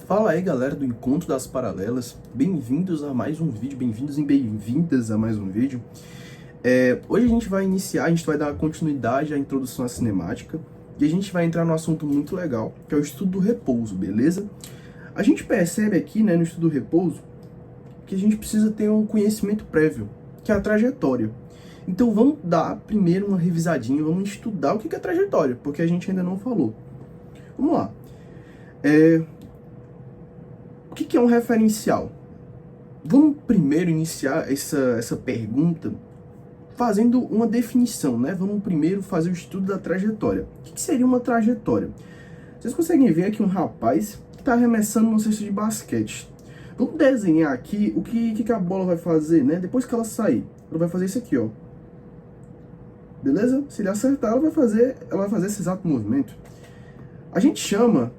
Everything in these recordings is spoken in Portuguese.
Fala aí galera do Encontro das Paralelas, bem-vindos a mais um vídeo, bem-vindos e bem-vindas a mais um vídeo. Hoje a gente vai dar continuidade à introdução à cinemática e a gente vai entrar num assunto muito legal, que é o estudo do repouso, beleza? A gente percebe aqui, né, no estudo do repouso, que a gente precisa ter um conhecimento prévio, que é a trajetória. Então vamos dar primeiro uma revisadinha, vamos estudar o que é trajetória, porque a gente ainda não falou. Vamos lá. O que é um referencial? Vamos primeiro iniciar essa pergunta fazendo uma definição, né? Vamos primeiro fazer o estudo da trajetória. O que seria uma trajetória? Vocês conseguem ver aqui um rapaz que está arremessando uma cesta de basquete. Vamos desenhar aqui o que a bola vai fazer, né? Depois que ela sair, ela vai fazer isso aqui, ó. Beleza? Se ele acertar, ela vai fazer esse exato movimento. A gente chama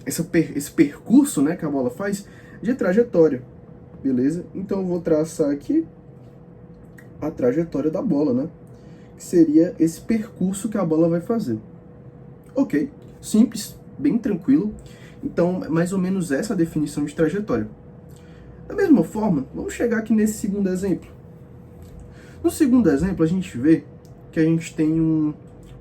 esse percurso, né, que a bola faz, de trajetória, beleza? Então eu vou traçar aqui a trajetória da bola, né, que seria esse percurso que a bola vai fazer. Ok, simples, bem tranquilo. Então, mais ou menos essa a definição de trajetória. Da mesma forma, vamos chegar aqui nesse segundo exemplo. No segundo exemplo, a gente vê que a gente tem um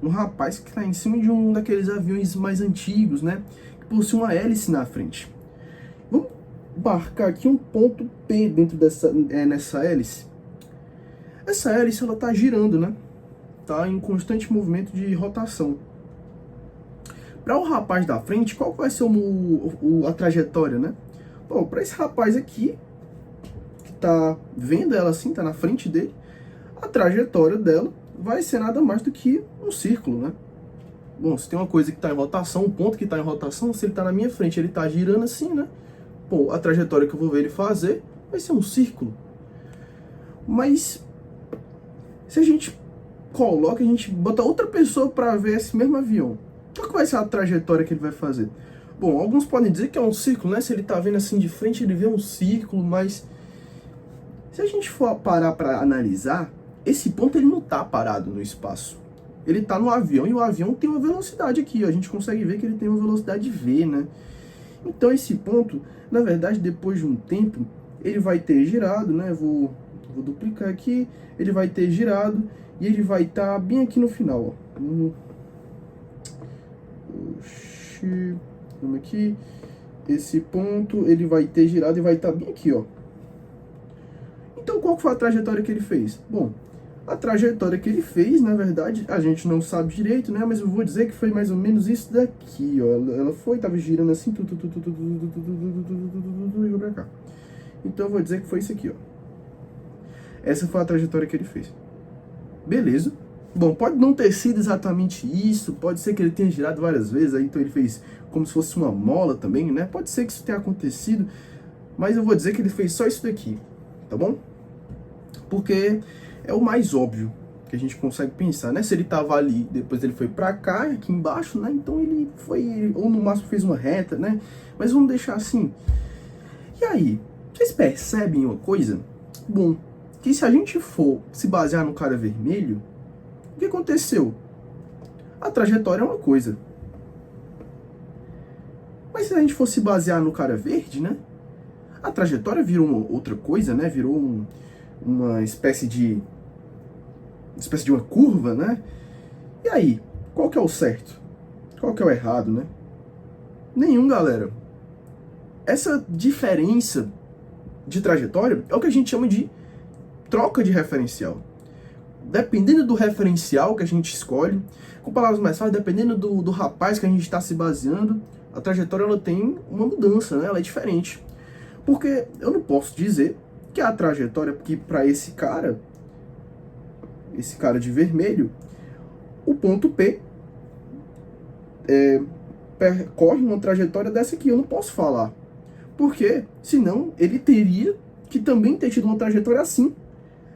rapaz que está em cima de um daqueles aviões mais antigos, né, possui uma hélice na frente. Vamos marcar aqui um ponto P dentro nessa hélice. Essa hélice ela está girando, né? Está em constante movimento de rotação. Para o rapaz da frente, qual vai ser a trajetória, né? Bom, para esse rapaz aqui, que está vendo ela assim, está na frente dele, a trajetória dela vai ser nada mais do que um círculo, né? Bom, se tem uma coisa que está em rotação, um ponto que está em rotação, se ele está na minha frente, ele está girando assim, né? Pô, a trajetória que eu vou ver ele fazer vai ser um círculo. Mas, se a gente bota outra pessoa para ver esse mesmo avião, qual que vai ser a trajetória que ele vai fazer? Bom, alguns podem dizer que é um círculo, né? Se ele está vendo assim de frente, ele vê um círculo, mas se a gente for parar para analisar, esse ponto ele não está parado no espaço. Ele está no avião e o avião tem uma velocidade aqui, ó. A gente consegue ver que ele tem uma velocidade V, né? Então esse ponto, na verdade, depois de um tempo, ele vai ter girado, né? Vou duplicar aqui, ele vai ter girado e ele vai estar bem aqui no final, ó. Vamos aqui. Esse ponto, ele vai ter girado e vai estar bem aqui, ó. Então qual foi a trajetória que ele fez? Bom, a trajetória que ele fez, na verdade, a gente não sabe direito, né? Mas eu vou dizer que foi mais ou menos isso daqui, ó. Ela tava girando assim, e pra cá. Então eu vou dizer que foi isso aqui, ó. Essa foi a trajetória que ele fez. Beleza. Bom, pode não ter sido exatamente isso, pode ser que ele tenha girado várias vezes, aí então ele fez como se fosse uma mola também, né? Pode ser que isso tenha acontecido, mas eu vou dizer que ele fez só isso daqui, tá bom? Porque é o mais óbvio que a gente consegue pensar, né? Se ele tava ali, depois ele foi pra cá, aqui embaixo, né? Então ele foi, ou no máximo fez uma reta, né? Mas vamos deixar assim. E aí, vocês percebem uma coisa? Bom, que se a gente for se basear no cara vermelho, o que aconteceu? A trajetória é uma coisa. Mas se a gente for se basear no cara verde, né? A trajetória virou uma outra coisa, né? Virou uma espécie de uma curva, né? E aí, qual que é o certo? Qual que é o errado, né? Nenhum, galera. Essa diferença de trajetória é o que a gente chama de troca de referencial. Dependendo do referencial que a gente escolhe, com palavras mais fáceis, dependendo do rapaz que a gente está se baseando, a trajetória ela tem uma mudança, né? Ela é diferente. Porque eu não posso dizer que a trajetória que para esse cara de vermelho, o ponto P percorre uma trajetória dessa aqui. Eu não posso falar. Porque, senão, ele teria que também ter tido uma trajetória assim.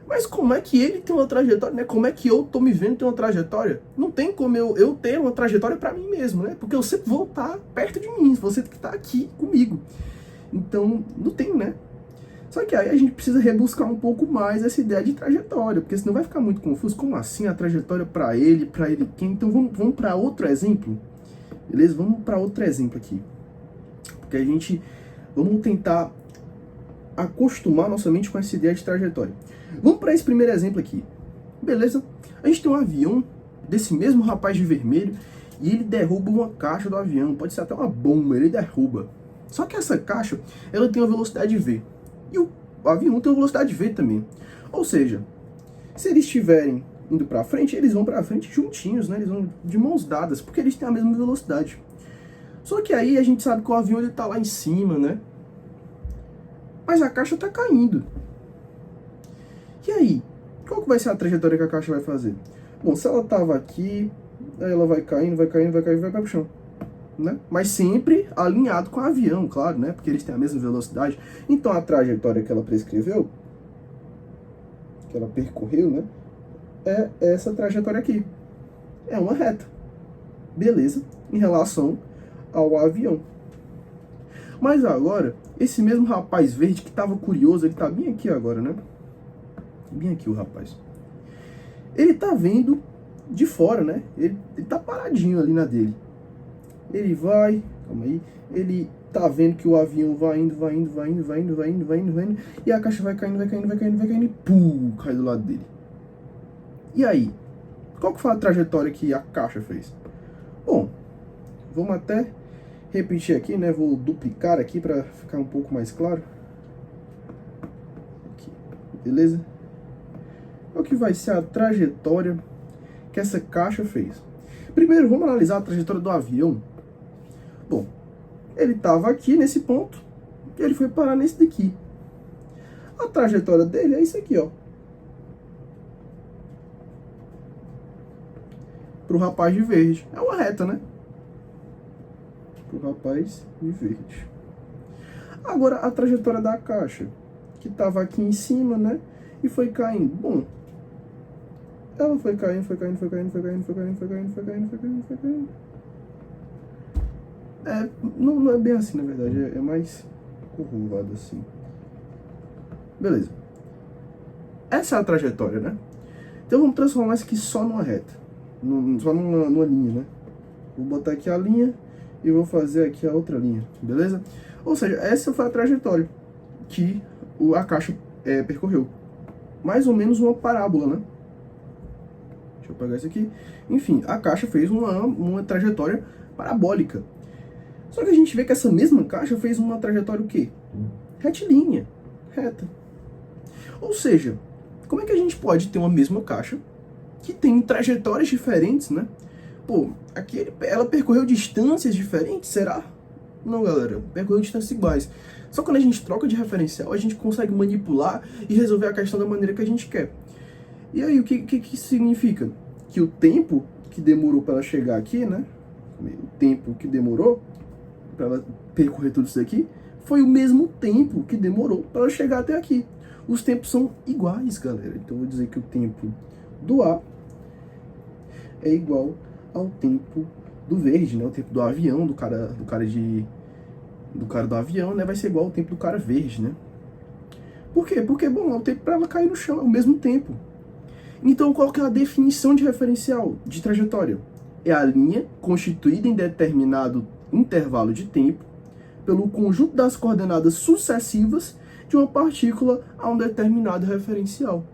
Mas como é que ele tem uma trajetória, né? Como é que eu tô me vendo ter uma trajetória? Não tem como eu ter uma trajetória para mim mesmo, né? Porque eu sempre vou estar perto de mim, você que tá aqui comigo. Então, não tem, né? Só que aí a gente precisa rebuscar um pouco mais essa ideia de trajetória, porque senão vai ficar muito confuso. Como assim a trajetória para ele quem? Então vamos para outro exemplo, beleza? Vamos para outro exemplo aqui. Porque vamos tentar acostumar nossa mente com essa ideia de trajetória. Vamos para esse primeiro exemplo aqui. Beleza? A gente tem um avião desse mesmo rapaz de vermelho e ele derruba uma caixa do avião. Pode ser até uma bomba, ele derruba. Só que essa caixa, ela tem uma velocidade V. E o avião tem uma velocidade V também. Ou seja, se eles estiverem indo para frente, eles vão para frente juntinhos, né? Eles vão de mãos dadas, porque eles têm a mesma velocidade. Só que aí a gente sabe que o avião ele tá lá em cima, né? Mas a caixa tá caindo. E aí? Qual que vai ser a trajetória que a caixa vai fazer? Bom, se ela tava aqui, aí ela vai caindo, vai caindo, vai caindo, vai pro chão. Né? Mas sempre alinhado com o avião, claro, né? Porque eles têm a mesma velocidade. Então a trajetória que ela prescreveu, que ela percorreu, né? É essa trajetória aqui. É uma reta. Beleza? Em relação ao avião. Mas agora, esse mesmo rapaz verde que estava curioso, ele tá bem aqui agora, né? Bem aqui o rapaz. Ele tá vendo de fora, né? Ele tá paradinho ali na dele. Ele vai, calma aí, ele tá vendo que o avião vai indo, vai indo, vai indo, vai indo, vai indo, vai indo, vai indo, e a caixa vai caindo, vai caindo, vai caindo, vai caindo, e pum, cai do lado dele. E aí? Qual que foi a trajetória que a caixa fez? Bom, vamos até repetir aqui, né? Vou duplicar aqui para ficar um pouco mais claro. Aqui, beleza? Qual que vai ser a trajetória que essa caixa fez? Primeiro, vamos analisar a trajetória do avião. Bom, ele estava aqui nesse ponto e ele foi parar nesse daqui. A trajetória dele é isso aqui, ó. Pro rapaz de verde. É uma reta, né? Pro rapaz de verde. Agora, a trajetória da caixa, que estava aqui em cima, né? E foi caindo. Bom, ela foi caindo, foi caindo, foi caindo, foi caindo, foi caindo, foi caindo, foi caindo, foi caindo, foi caindo. Não é bem assim, na verdade. É mais curvado assim. Beleza. Essa é a trajetória, né? Então vamos transformar isso aqui só numa reta. Só numa linha, né? Vou botar aqui a linha e vou fazer aqui a outra linha, beleza? Ou seja, essa foi a trajetória que a caixa percorreu. Mais ou menos uma parábola, né? Deixa eu pegar isso aqui. Enfim, a caixa fez uma trajetória parabólica. Só que a gente vê que essa mesma caixa fez uma trajetória o quê? Retilínea, reta. Ou seja, como é que a gente pode ter uma mesma caixa que tem trajetórias diferentes, né? Pô, aqui ela percorreu distâncias diferentes, será? Não, galera, percorreu distâncias iguais. Só quando a gente troca de referencial, a gente consegue manipular e resolver a questão da maneira que a gente quer. E aí, o que isso significa? Que o tempo que demorou para ela chegar aqui, né? O tempo que demorou para ela percorrer tudo isso aqui foi o mesmo tempo que demorou para ela chegar até aqui. Os tempos são iguais, galera. Então, eu vou dizer que o tempo do A é igual ao tempo do verde, né? O tempo do avião, do cara do avião, né? Vai ser igual ao tempo do cara verde, né? Por quê? Porque, bom, é o tempo para ela cair no chão, é o mesmo tempo. Então, qual que é a definição de referencial de trajetória? É a linha constituída em determinado intervalo de tempo pelo conjunto das coordenadas sucessivas de uma partícula a um determinado referencial.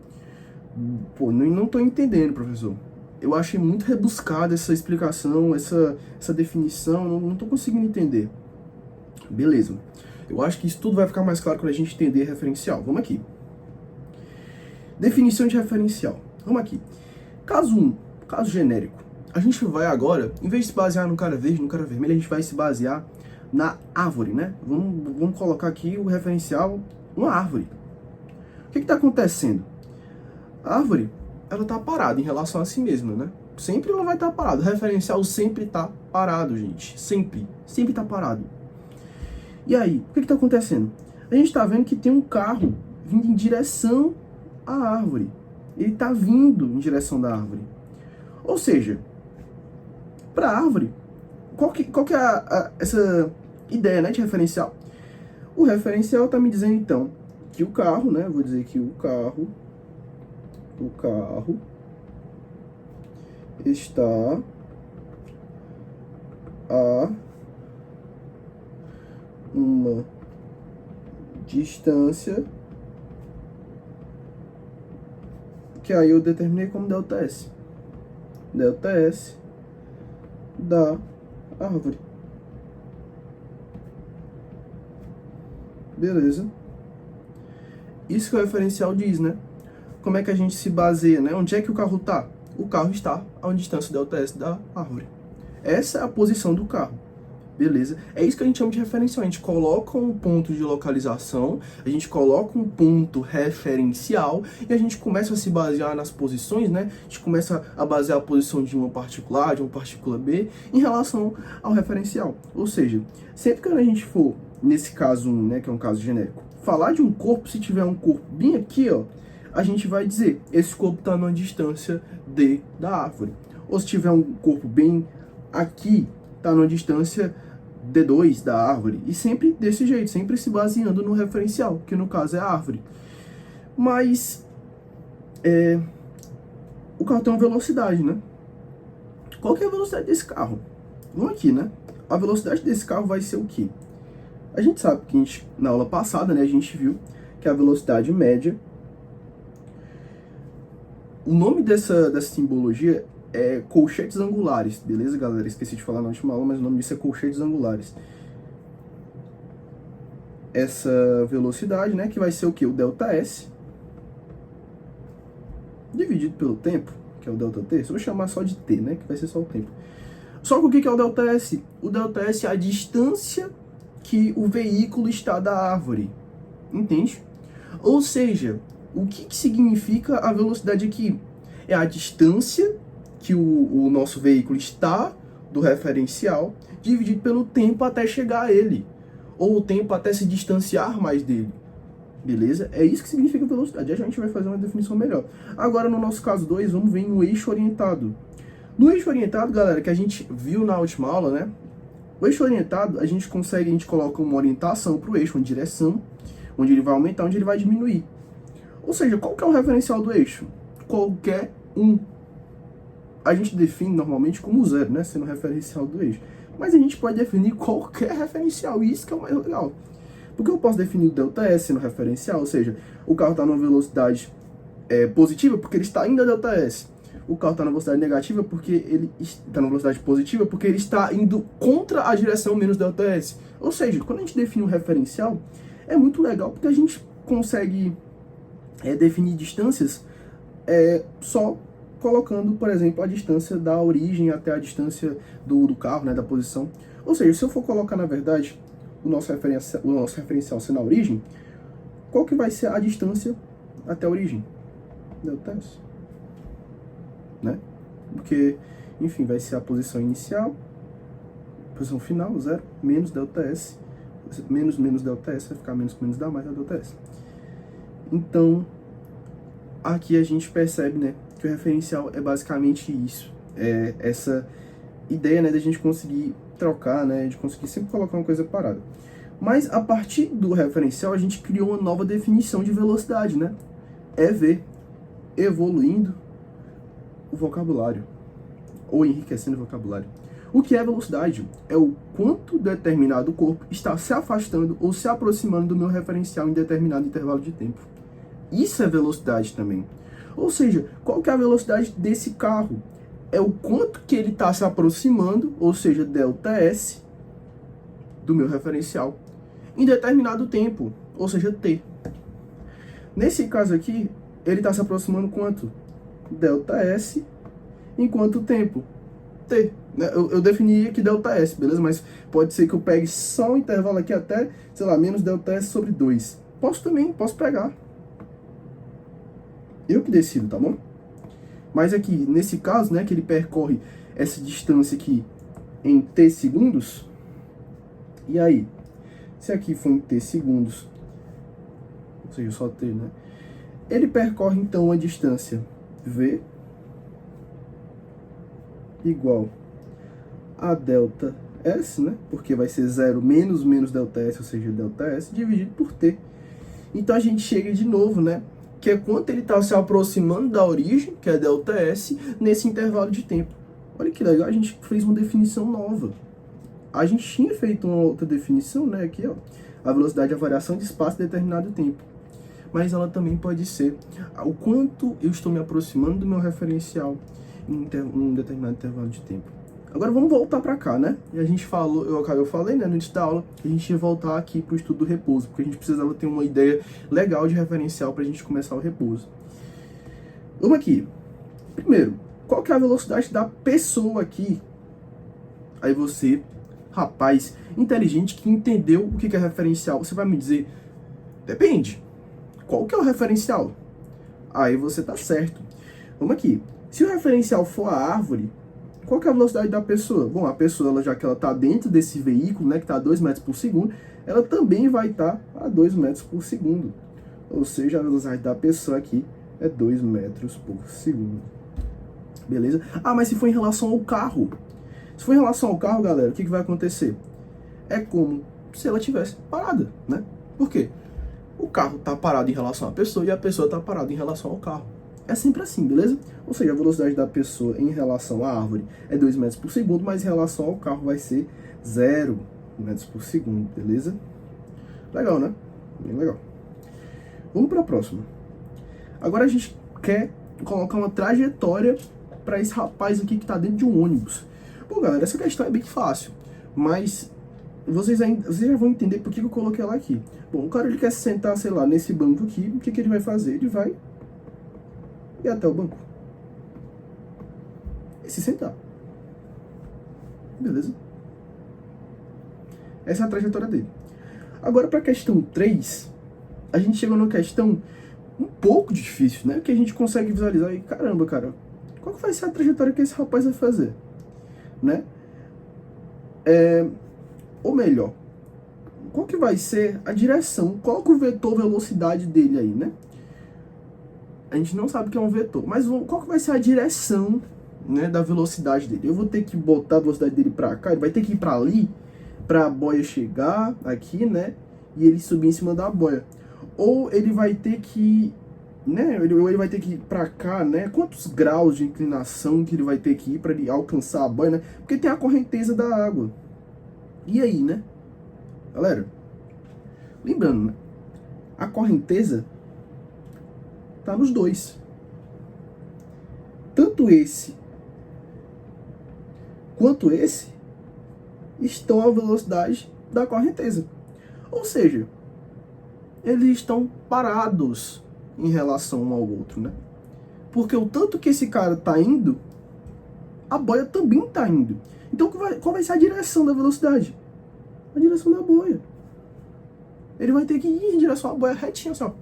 Pô, não estou entendendo, professor. Eu achei muito rebuscada essa explicação, essa definição, não estou conseguindo entender. Beleza. Eu acho que isso tudo vai ficar mais claro quando a gente entender referencial. Vamos aqui. Definição de referencial. Vamos aqui. Caso 1, caso genérico. A gente vai agora, em vez de se basear no cara verde, no cara vermelho, a gente vai se basear na árvore, né? Vamos colocar aqui o referencial, uma árvore. O que está acontecendo? A árvore, ela está parada em relação a si mesma, né? Sempre ela vai estar parada. O referencial sempre está parado, gente. Sempre está parado. E aí, o que está acontecendo? A gente está vendo que tem um carro vindo em direção à árvore. Ele está vindo em direção da árvore. Ou seja, para a árvore, qual que é essa ideia, né, de referencial? O referencial está me dizendo, então, que o carro, né, eu vou dizer que o carro está a uma distância que aí eu determinei como ΔS. ΔS da árvore. Beleza? Isso que o referencial diz, né? Como é que a gente se baseia, né? Onde é que o carro está? O carro está a uma distância ΔS da árvore. Essa é a posição do carro. Beleza? É isso que a gente chama de referencial. A gente coloca um ponto de localização, a gente coloca um ponto referencial e a gente começa a se basear nas posições, né? A gente começa a basear a posição de uma partícula A, de uma partícula B, em relação ao referencial. Ou seja, sempre que a gente for, nesse caso 1, né, que é um caso genérico, falar de um corpo, se tiver um corpo bem aqui, ó, a gente vai dizer, esse corpo está numa distância D da árvore. Ou se tiver um corpo bem aqui, está numa distância D2 da árvore. E sempre desse jeito, sempre se baseando no referencial, que no caso é a árvore. Mas o carro tem uma velocidade, né? Qual que é a velocidade desse carro? Vamos aqui, né? A velocidade desse carro vai ser o quê? A gente sabe que na aula passada, né, a gente viu que a velocidade média... O nome dessa simbologia é colchetes angulares, beleza, galera? Esqueci de falar na última aula, mas o nome disso é colchetes angulares. Essa velocidade, né, que vai ser o que? O ΔS dividido pelo tempo, que é o ΔT. Eu vou chamar só de T, né, que vai ser só o tempo. Só que o que é o ΔS? O ΔS é a distância que o veículo está da árvore, entende? Ou seja, o que significa a velocidade aqui? É a distância que o nosso veículo está do referencial dividido pelo tempo até chegar a ele, ou o tempo até se distanciar mais dele, beleza? É isso que significa velocidade. A gente vai fazer uma definição melhor. Agora, no nosso caso 2, vamos ver no eixo orientado. No eixo orientado, galera, que a gente viu na última aula, né? O eixo orientado, a gente coloca uma orientação para o eixo, uma direção, onde ele vai aumentar, onde ele vai diminuir. Ou seja, qual que é o referencial do eixo? Qualquer um. A gente define normalmente como zero, né? Sendo o referencial do eixo. Mas a gente pode definir qualquer referencial, e isso que é o mais legal. Porque eu posso definir o ΔS sendo referencial, ou seja, o carro está numa velocidade positiva porque ele está indo a ΔS. O carro está na velocidade negativa porque ele está na velocidade positiva porque ele está indo contra a direção menos ΔS. Ou seja, quando a gente define um referencial, é muito legal porque a gente consegue definir distâncias só colocando, por exemplo, a distância da origem até a distância do carro, né, da posição. Ou seja, se eu for colocar, na verdade, o nosso referencial sendo a origem, qual que vai ser a distância até a origem? ΔS. Né? Porque, enfim, vai ser a posição inicial, posição final, 0, menos ΔS, menos ΔS, vai ficar menos dá mais a ΔS. Então, aqui a gente percebe, né, que o referencial é basicamente isso. É essa ideia, né, da gente conseguir trocar, né, de conseguir sempre colocar uma coisa parada. Mas a partir do referencial a gente criou uma nova definição de velocidade, né? EV, evoluindo o vocabulário, ou enriquecendo o vocabulário. O que é velocidade? É o quanto determinado corpo está se afastando ou se aproximando do meu referencial em determinado intervalo de tempo. Isso é velocidade também. Ou seja, qual que é a velocidade desse carro? É o quanto que ele está se aproximando, ou seja, ΔS, do meu referencial, em determinado tempo, ou seja, T. Nesse caso aqui, ele está se aproximando quanto? ΔS em quanto tempo? T. Eu defini aqui ΔS, beleza? Mas pode ser que eu pegue só um intervalo aqui até, sei lá, menos ΔS sobre 2. Posso pegar. Eu que decido, tá bom? Mas aqui, nesse caso, né, que ele percorre essa distância aqui em T segundos, e aí? Se aqui for em T segundos, ou seja, só T, né? Ele percorre, então, a distância V igual a ΔS, né? Porque vai ser 0 menos ΔS, ou seja, ΔS, dividido por T. Então, a gente chega de novo, né? Que é quanto ele está se aproximando da origem, que é ΔS, nesse intervalo de tempo. Olha que legal, a gente fez uma definição nova. a gente tinha feito uma outra definição, né, aqui, ó, a velocidade é a variação de espaço em determinado tempo. Mas ela também pode ser o quanto eu estou me aproximando do meu referencial em um determinado intervalo de tempo. Agora vamos voltar para cá, né? E a gente falou, eu falei, né, no início da aula, que a gente ia voltar aqui para o estudo do repouso, porque a gente precisava ter uma ideia legal de referencial para a gente começar o repouso. Vamos aqui. Primeiro, qual que é a velocidade da pessoa aqui? Aí você, rapaz, inteligente que entendeu o que é referencial, você vai me dizer, depende. Qual que é o referencial? Aí você tá certo. Vamos aqui. Se o referencial for a árvore, qual que é a velocidade da pessoa? Bom, a pessoa, já que ela está dentro desse veículo, né, que está a 2 metros por segundo, ela também vai estar a 2 metros por segundo. Ou seja, a velocidade da pessoa aqui é 2 metros por segundo. Beleza? Ah, mas se for em relação ao carro? Se for em relação ao carro, galera, o que vai acontecer? É como se ela tivesse parada, né? Por quê? O carro está parado em relação à pessoa e a pessoa está parada em relação ao carro. É sempre assim, beleza? Ou seja, a velocidade da pessoa em relação à árvore é 2 metros por segundo, mas em relação ao carro vai ser 0 metros por segundo, beleza? Legal, né? Bem legal. Vamos para a próxima. Agora a gente quer colocar uma trajetória para esse rapaz aqui que está dentro de um ônibus. Bom, galera, essa questão é bem fácil, mas vocês já vão entender por que eu coloquei ela aqui. Bom, o cara ele quer se sentar, sei lá, nesse banco aqui, o que ele vai fazer? Ele vai ir até o banco e se sentar. Beleza? Essa é a trajetória dele. Agora, para a questão 3, a gente chegou numa questão um pouco difícil, né? Que a gente consegue visualizar e, caramba, cara, qual que vai ser a trajetória que esse rapaz vai fazer? Né? Ou melhor, qual que vai ser a direção? Qual que é o vetor velocidade dele aí, né? A gente não sabe o que é um vetor, mas qual que vai ser a direção, né, da velocidade dele? Eu vou ter que botar a velocidade dele para cá, ele vai ter que ir para ali, para a boia chegar aqui, né, e ele subir em cima da boia. Ou ele vai ter que, né, ele vai ter que ir para cá, né? Quantos graus de inclinação que ele vai ter que ir para ele alcançar a boia, né? Porque tem a correnteza da água. E aí, né? Galera, lembrando, né? A correnteza tá nos dois. Tanto esse quanto esse estão à velocidade da correnteza. Ou seja, eles estão parados em relação um ao outro, né? Porque o tanto que esse cara tá indo, a boia também tá indo. Então qual vai ser a direção da velocidade? A direção da boia. Ele vai ter que ir em direção à boia retinha, assim, ó.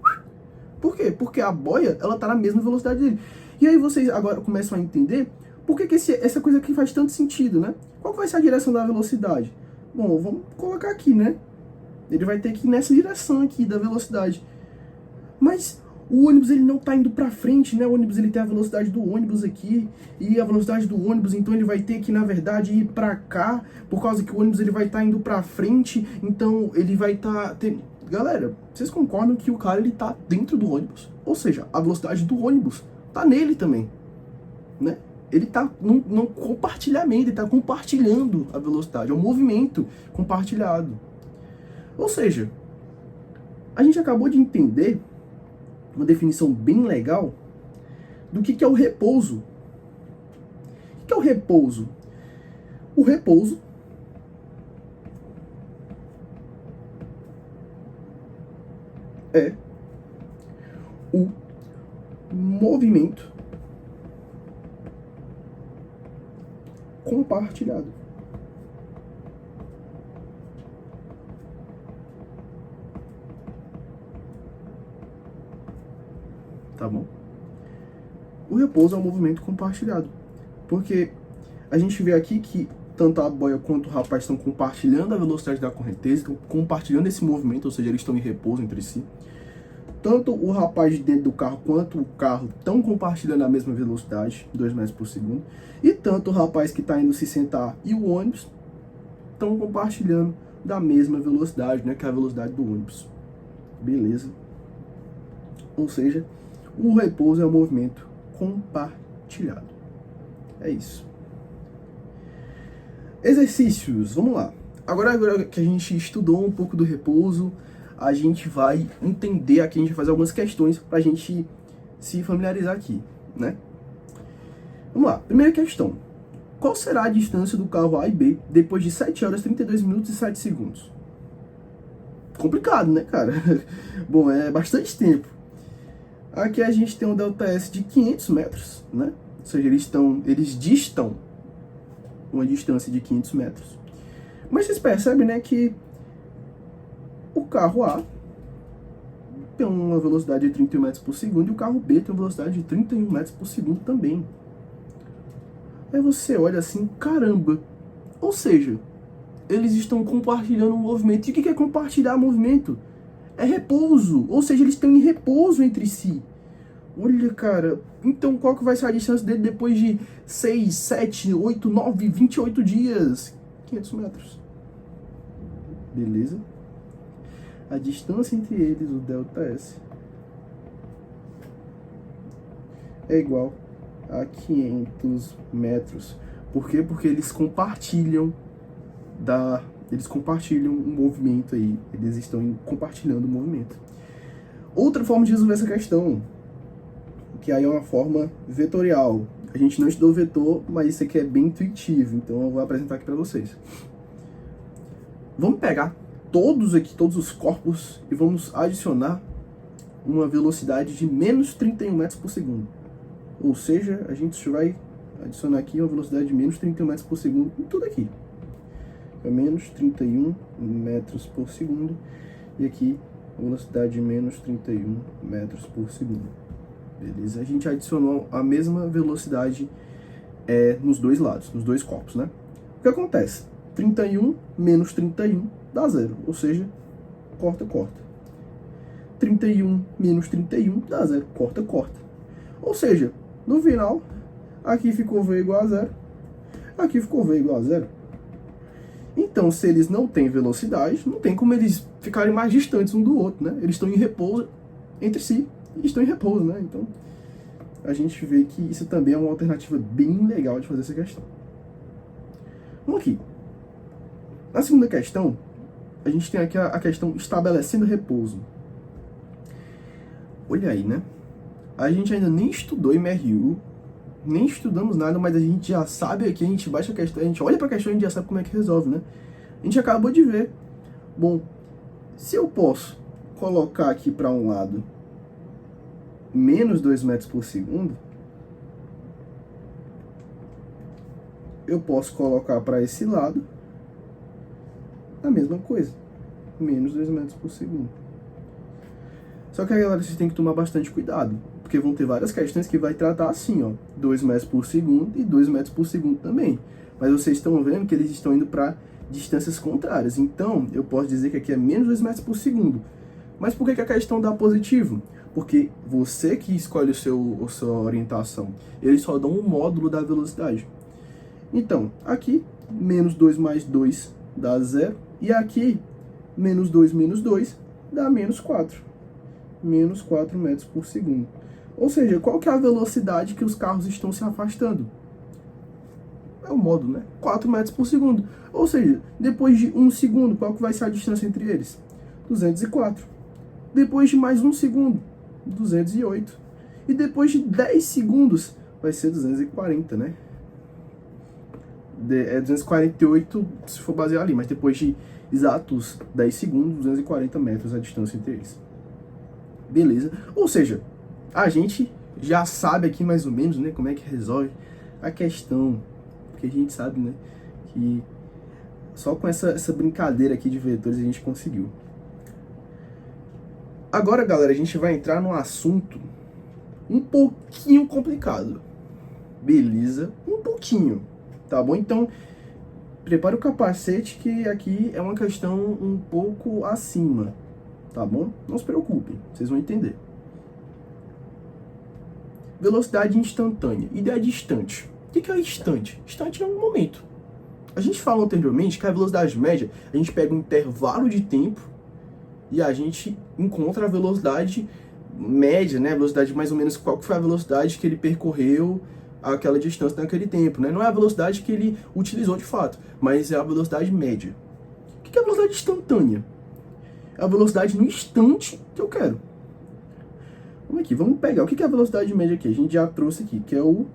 Por quê? Porque a boia, ela tá na mesma velocidade dele. E aí vocês agora começam a entender por que essa coisa aqui faz tanto sentido, né? Qual que vai ser a direção da velocidade? Bom, vamos colocar aqui, né? Ele vai ter que ir nessa direção aqui da velocidade. Mas o ônibus, ele não tá indo pra frente, né? O ônibus, ele tem a velocidade do ônibus aqui. E a velocidade do ônibus, então ele vai ter que, na verdade, ir pra cá. Por causa que o ônibus, ele vai estar indo pra frente. Então, ele vai estar... Galera, vocês concordam que o cara, ele tá dentro do ônibus? Ou seja, a velocidade do ônibus tá nele também, né? Ele tá num compartilhamento, ele tá compartilhando a velocidade. É um movimento compartilhado. Ou seja, a gente acabou de entender uma definição bem legal do que é o repouso. O que é o repouso? O repouso é o movimento compartilhado. Tá bom? O repouso é um movimento compartilhado. Porque a gente vê aqui que tanto a boia quanto o rapaz estão compartilhando a velocidade da correnteza, estão compartilhando esse movimento, ou seja, eles estão em repouso entre si. Tanto o rapaz de dentro do carro quanto o carro estão compartilhando a mesma velocidade, 2 metros por segundo. E tanto o rapaz que está indo se sentar e o ônibus estão compartilhando da mesma velocidade, né, que é a velocidade do ônibus. Beleza? Ou seja, o repouso é um movimento compartilhado. É isso. Exercícios, vamos lá. Agora que a gente estudou um pouco do repouso, a gente vai entender aqui, a gente vai fazer algumas questões para a gente se familiarizar aqui, né? Vamos lá, primeira questão. Qual será a distância do carro A e B depois de 7 horas, 32 minutos e 7 segundos? Complicado, né, cara? Bom, é bastante tempo. Aqui a gente tem um ΔS de 500 metros, né? Ou seja, eles distam uma distância de 500 metros. Mas vocês percebem, né, que o carro A tem uma velocidade de 31 metros por segundo e o carro B tem uma velocidade de 31 metros por segundo também. Aí você olha assim, caramba. Ou seja, eles estão compartilhando um movimento. E o que é compartilhar movimento? É repouso. Ou seja, eles estão em repouso entre si. Olha, cara. Então qual que vai ser a distância dele depois de 6, 7, 8, 9, 28 dias? 500 metros. Beleza? A distância entre eles, o ΔS, é igual a 500 metros. Por quê? Porque eles compartilham um movimento aí. Eles estão compartilhando o movimento. Outra forma de resolver essa questão, que aí é uma forma vetorial. A gente não estudou vetor, mas isso aqui é bem intuitivo, então eu vou apresentar aqui para vocês. Vamos pegar todos os corpos, e vamos adicionar uma velocidade de menos 31 metros por segundo. Ou seja, a gente vai adicionar aqui uma velocidade de menos 31 metros por segundo em tudo aqui. É menos 31 metros por segundo. E aqui, a velocidade de menos 31 metros por segundo. Beleza? A gente adicionou a mesma velocidade nos dois lados, nos dois corpos, né? O que acontece? 31 menos 31 dá zero. Ou seja, corta. 31 menos 31 dá zero. Corta. Ou seja, no final, aqui ficou V igual a zero, aqui ficou V igual a zero. Então, se eles não têm velocidade, não tem como eles ficarem mais distantes um do outro, né? Eles estão em repouso entre si, e estão em repouso, né? Então, a gente vê que isso também é uma alternativa bem legal de fazer essa questão. Vamos aqui. Na segunda questão, a gente tem aqui a questão estabelecendo repouso. Olha aí, né? A gente ainda nem estudou MRU, nem estudamos nada, mas a gente já sabe aqui, a gente baixa a questão, a gente olha para a questão e a gente já sabe como é que resolve, né? A gente acabou de ver. Bom, se eu posso colocar aqui para um lado menos 2 metros por segundo, eu posso colocar para esse lado a mesma coisa, menos 2 metros por segundo. Só que aí, galera, vocês têm que tomar bastante cuidado, porque vão ter várias questões que vai tratar assim, ó, 2 metros por segundo e 2 metros por segundo também. Mas vocês estão vendo que eles estão indo para distâncias contrárias. Então, eu posso dizer que aqui é menos 2 metros por segundo. Mas por que a questão dá positivo? Porque você que escolhe a sua orientação, eles só dão um módulo da velocidade. Então, aqui, menos 2 mais 2 dá 0. E aqui, menos 2 dá menos 4. Menos 4 metros por segundo. Ou seja, qual que é a velocidade que os carros estão se afastando? É o módulo, né? 4 metros por segundo. Ou seja, depois de 1 segundo, qual que vai ser a distância entre eles? 204. Depois de mais 1 segundo, 208. E depois de 10 segundos, vai ser 240, né? É 248 se for basear ali, mas depois de exatos 10 segundos, 240 metros a distância entre eles. Beleza? Ou seja, a gente já sabe aqui mais ou menos, né, como é que resolve a questão. Porque a gente sabe, né, que só com essa brincadeira aqui de vetores a gente conseguiu. Agora, galera, a gente vai entrar num assunto um pouquinho complicado. Beleza? Um pouquinho, tá bom? Então, prepare o capacete que aqui é uma questão um pouco acima. Tá bom? Não se preocupem, vocês vão entender. Velocidade instantânea. Ideia de instante. O que é instante? Instante é um momento. A gente falou anteriormente que a velocidade média, a gente pega um intervalo de tempo e a gente encontra a velocidade média, né? A velocidade mais ou menos, qual que foi a velocidade que ele percorreu aquela distância naquele tempo, né? Não é a velocidade que ele utilizou de fato, mas é a velocidade média. que é a velocidade instantânea? É a velocidade no instante que eu quero. Vamos aqui, vamos pegar. O que é a velocidade média aqui? A gente já trouxe aqui, que é o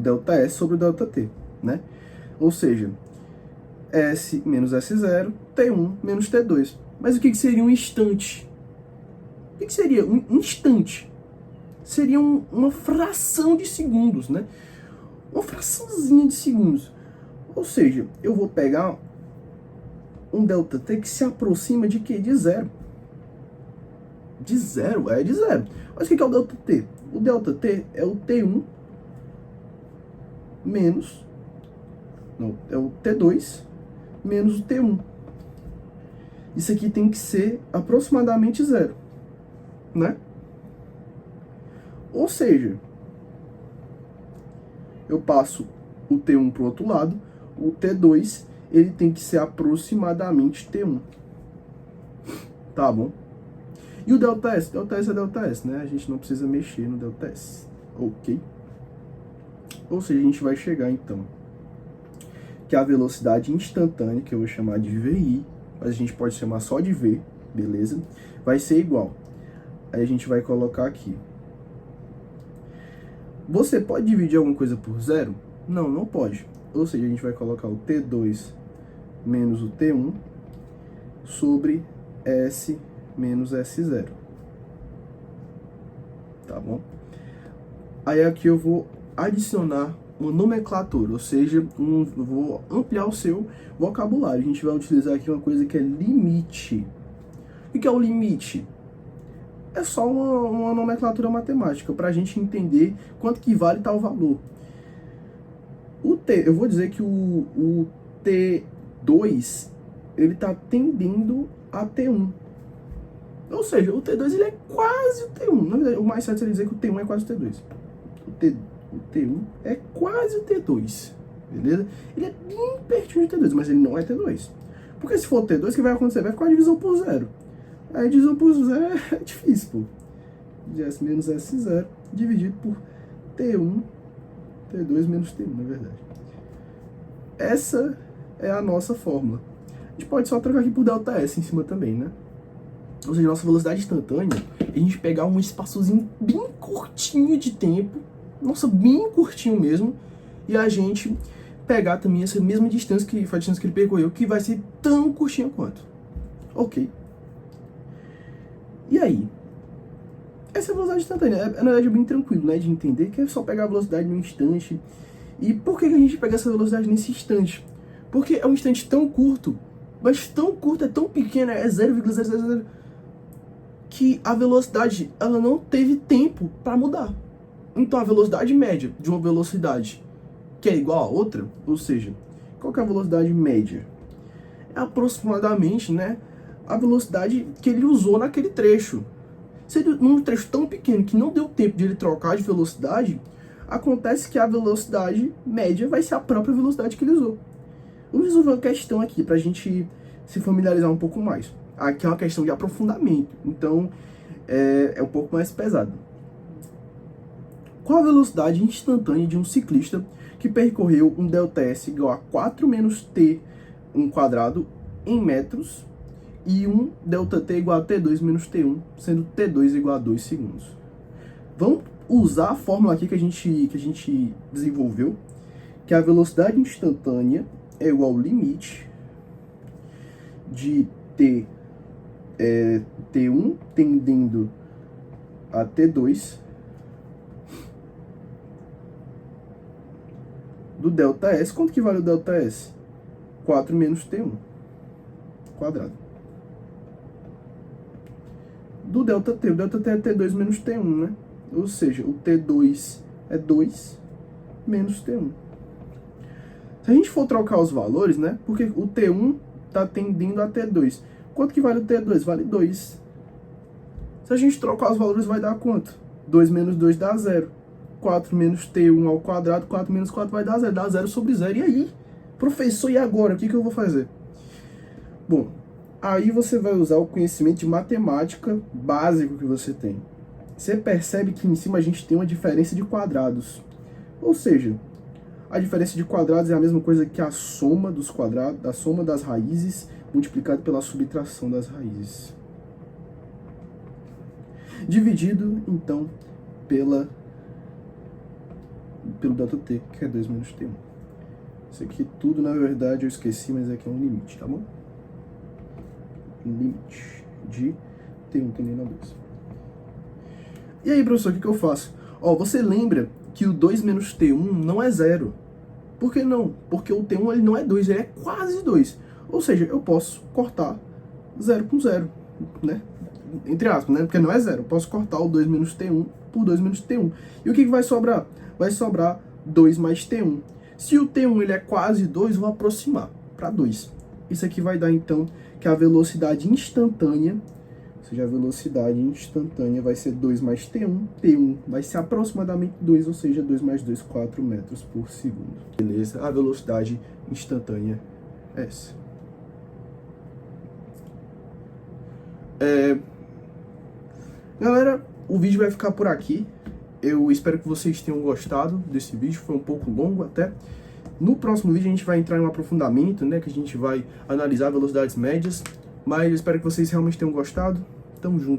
ΔS sobre o ΔT, né? Ou seja, S menos S0, T1 menos T2. Mas o que seria um instante? O que seria um instante? Seria uma fração de segundos, né? Uma fraçãozinha de segundos. Ou seja, eu vou pegar um ΔT que se aproxima de quê? De zero. De zero? É de zero. Mas o que é o ΔT? O ΔT é o T1 menos... Não, é o T2 menos o T1. Isso aqui tem que ser aproximadamente zero, né? Ou seja, eu passo o T1 para o outro lado, o T2 ele tem que ser aproximadamente T1. Tá bom? E o ΔS? ΔS é ΔS, né? A gente não precisa mexer no ΔS. Ok? Ou seja, a gente vai chegar então que a velocidade instantânea, que eu vou chamar de VI, mas a gente pode chamar só de V, beleza? Vai ser igual. Aí a gente vai colocar aqui. Você pode dividir alguma coisa por zero? Não, não pode. Ou seja, a gente vai colocar o T2 menos o T1 sobre S menos S0. Tá bom? Aí aqui eu vou adicionar uma nomenclatura, ou seja, vou ampliar o seu vocabulário. A gente vai utilizar aqui uma coisa que é limite. O que é o limite? É só uma nomenclatura matemática, para a gente entender quanto que vale tal valor. Eu vou dizer que o T2, ele está tendendo a T1. Ou seja, o T2 ele é quase o T1. Na verdade, o mais certo seria dizer que o T1 é quase o T2. O T1 é quase o T2, beleza? Ele é bem pertinho de T2, mas ele não é T2. Porque se for T2, o que vai acontecer? Vai ficar a divisão por zero. Aí a divisão por zero é difícil, pô. De S menos S0 dividido por T1, T2 menos T1, na verdade. Essa é a nossa fórmula. A gente pode só trocar aqui por ΔS em cima também, né? Ou seja, nossa velocidade instantânea é a gente pegar um espaçozinho bem curtinho de tempo, nossa, bem curtinho mesmo, e a gente pegar também essa mesma distância que foi a distância que ele percorreu, que vai ser tão curtinha quanto. Ok. E aí? Essa é a velocidade instantânea. Na verdade, é bem tranquilo, né, de entender, que é só pegar a velocidade no instante. E por que a gente pega essa velocidade nesse instante? Porque é um instante tão curto, mas tão curto, é tão pequeno, é 0,000, que a velocidade ela não teve tempo para mudar. Então a velocidade média de uma velocidade que é igual a outra, ou seja, qual que é a velocidade média? É aproximadamente, né, a velocidade que ele usou naquele trecho. Se ele, num trecho tão pequeno que não deu tempo de ele trocar de velocidade, acontece que a velocidade média vai ser a própria velocidade que ele usou. Vamos resolver uma questão aqui para a gente se familiarizar um pouco mais. Aqui é uma questão de aprofundamento, então é um pouco mais pesado. Qual a velocidade instantânea de um ciclista que percorreu um ΔS igual a 4 menos T² em metros e um ΔT igual a T2 menos T1, sendo T2 igual a 2 segundos? Vamos usar a fórmula aqui que a gente desenvolveu, que a velocidade instantânea é igual ao limite de T1 tendendo a T2 do ΔS. Quanto que vale o ΔS? 4 menos T1 quadrado. Do ΔT, o ΔT é T2 menos T1, né? Ou seja, o T2 é 2 menos T1. Se a gente for trocar os valores, né? Porque o T1 está tendendo a T2. Quanto que vale o T2? Vale 2. Se a gente trocar os valores, vai dar quanto? 2 menos 2 dá 0. 4 menos T1 ao quadrado, 4 menos 4 vai dar 0. Dá 0 sobre 0. E aí? Professor, e agora? O que eu vou fazer? Bom, aí você vai usar o conhecimento de matemática básico que você tem. Você percebe que em cima a gente tem uma diferença de quadrados. Ou seja, A diferença de quadrados é a mesma coisa que a soma dos quadrados, a soma das raízes multiplicado pela subtração das raízes. Dividido, então, pelo ΔT, que é 2 menos T1. Isso aqui tudo, na verdade, eu esqueci, mas aqui é um limite, tá bom? Limite de T1 tendendo a 2. E aí, professor, o que eu faço? Ó, você lembra que o 2 menos T1 não é 0. Por que não? Porque o T1 ele não é 2, ele é quase 2. Ou seja, eu posso cortar 0 com 0, né? Entre aspas, né? Porque não é 0. Eu posso cortar o 2 menos T1 por 2 menos T1. E o que vai sobrar? Vai sobrar 2 mais T1. Se o T1 ele é quase 2, eu vou aproximar para 2. Isso aqui vai dar, então, que a velocidade instantânea, ou seja, a velocidade instantânea vai ser 2 mais T1. T1 vai ser aproximadamente 2, ou seja, 2 mais 2, 4 metros por segundo. Beleza? A velocidade instantânea é essa. Galera, o vídeo vai ficar por aqui. Eu espero que vocês tenham gostado desse vídeo, foi um pouco longo até. No próximo vídeo a gente vai entrar em um aprofundamento, né, que a gente vai analisar velocidades médias, mas eu espero que vocês realmente tenham gostado. Tamo junto.